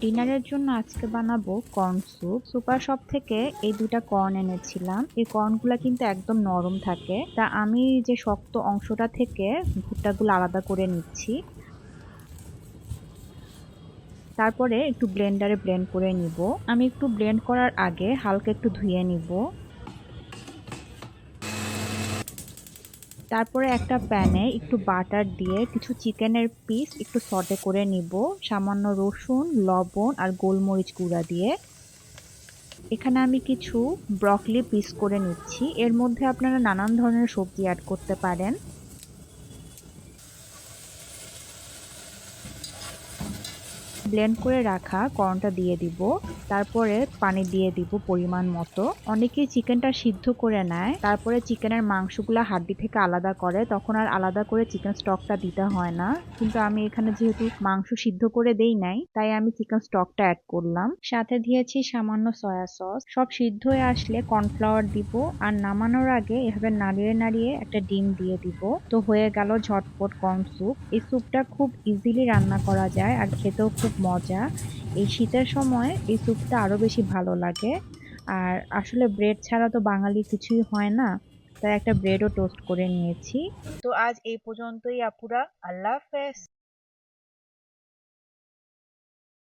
ডিনারের জন্য আজকে বানাবো কর্ন স্যুপ। সুপার শপ থেকে এই দুইটা কর্ন এনেছিলাম। এই কর্নগুলা কিন্তু একদম নরম থাকে, তা আমি যে শক্ত অংশটা থেকে ভুট্টাগুলো আলাদা করে নিচ্ছি। তারপরে একটু ব্লেন্ডারে ব্লেন্ড করে নিব। আমি একটু ব্লেন্ড করার আগে হালকা একটু ধুয়ে নিব। তারপরে একটা প্যানে একটু বাটার দিয়ে কিছু চিকেনের পিস একটু সটে করে নিব, সামান্য রসুন, লবণ আর গোলমরিচ গুঁড়া দিয়ে। এখানে আমি কিছু ব্রকলি পিস করে নিচ্ছি। এর মধ্যে আপনারা নানান ধরনের সবজি অ্যাড করতে পারেন। ব্লেন্ড করে রাখা কর্নটা দিয়ে দিব। তারপরে পানি দিয়ে দিব পরিমাণ মতো। অনেকেই চিকেনটা সিদ্ধ করে নেয়, তারপরে চিকেনের মাংসগুলা হাড্ডি থেকে আলাদা করে, তখন আর আলাদা করে চিকেন স্টকটা দিতে হয় না। কিন্তু আমি এখানে যেহেতু মাংস সিদ্ধ করে দেই নাই, তাই আমি চিকেন স্টকটা অ্যাড করলাম। সাথে দিয়েছি সামান্য সয়া সস। সব সিদ্ধ হয়ে আসলে কর্নফ্লাওয়ার দিব, আর নামানোর আগে এভাবে নাড়িয়ে নাড়িয়ে একটা ডিম দিয়ে দিব। তো হয়ে গেল ঝটপট কর্ন স্যুপ। এই স্যুপটা খুব ইজিলি রান্না করা যায় আর খেতেও খুব মজা। এই শীতের সময় এই স্যুপটা আরো বেশি ভালো লাগে। আর আসলে ব্রেড ছাড়া তো বাঙালি কিছুই হয় না, তাই একটা ব্রেডও টোস্ট করে নিয়েছি। তো আজ এই পর্যন্তই আপুরা, আল্লাহ হাফেজ।